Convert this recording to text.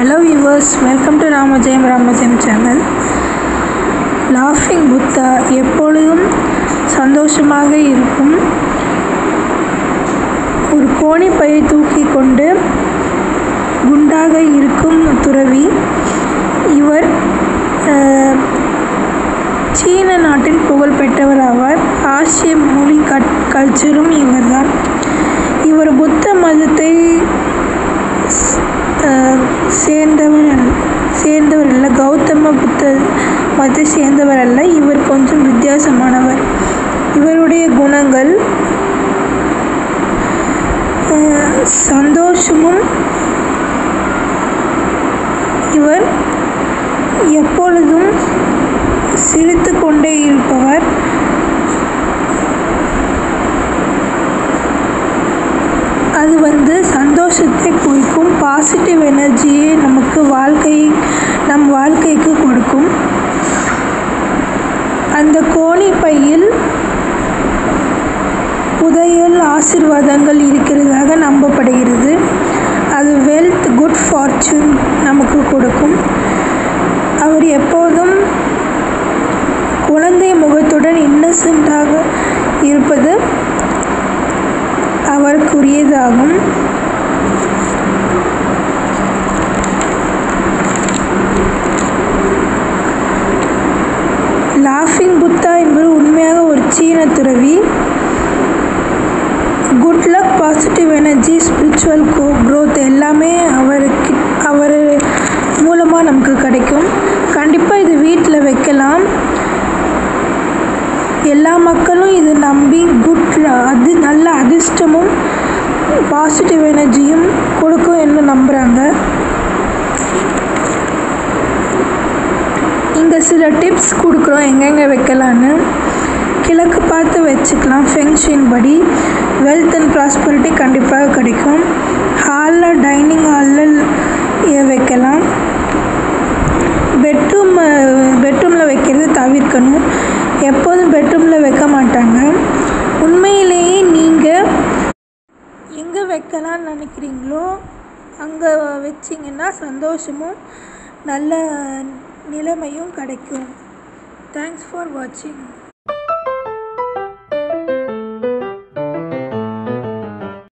Hello viewers, welcome to Ramajayam channel. லாஃபிங் Buddha எப்பொழுதும் சந்தோஷமாக இருக்கும். ஒரு கோணிப்பையை தூக்கி கொண்டு குண்டாக இருக்கும் துறவி. இவர் சீன நாட்டில் புகழ் பெற்றவர் ஆவார். ஆசிய மொழி கல்ச்சரும் இவர்தான். இவர் புத்த மதத்தை சேர்ந்தவர் அல்ல. கௌதம புத்த மதத்தை சேர்ந்தவர் அல்ல. இவர் கொஞ்சம் வித்தியாசமானவர். இவருடைய குணங்கள் சந்தோஷமும். இவர் எப்பொழுதும் சிரித்து கொண்டே இருப்பவர். அது சந்தோஷத்தை குறிக்கும். பாசிட்டிவ் எனர்ஜியை நம் வாழ்க்கைக்கு கொடுக்கும். அந்த கோணிப்பையில் புதையல் ஆசீர்வாதங்கள் இருக்கிறதாக நம்பப்படுகிறது. அது வெல்த், குட் ஃபார்ச்சூன் நமக்கு கொடுக்கும். அவர் எப்போதும் குழந்தை முகத்துடன் இன்னசென்ட்டாக இருப்பது அவருக்குரியதாகும். லாஃபிங் புத்தா என்பது உண்மையாக ஒரு சீன துறவி. Good luck, positive energy, spiritual growth எல்லாமே அவர் மூலமாக நமக்கு கிடைக்கும். கண்டிப்பாக இது வீட்டில் வைக்கலாம். எல்லா மக்களும் இது நம்பி அது நல்ல அதிர்ஷ்டமும் பாசிட்டிவ் எனர்ஜியும் கொடுக்கும் என்று நம்புகிறாங்க. இங்கே சில டிப்ஸ் கொடுக்குறோம் எங்கெங்கே வைக்கலான்னு. கிழக்கு பார்த்து வச்சுக்கலாம். ஃபெங்ஷன் படி வெல்த் அண்ட் ப்ராஸ்பரிட்டி கண்டிப்பாக கிடைக்கும். ஹாலில், டைனிங் ஹாலில் வைக்கலாம். பெட்ரூமில் வைக்கிறது தவிர்க்கணும். எப்போதும் பெட்ரூமில் வைக்க மாட்டாங்க. உண்மையிலேயே நீங்கள் எங்கே வைக்கலான்னு நினைக்கிறீங்களோ அங்கே வச்சிங்கன்னா சந்தோஷமும் நல்ல நிலைமையும் கிடைக்கும். தேங்க்ஸ் ஃபார் வாட்சிங்.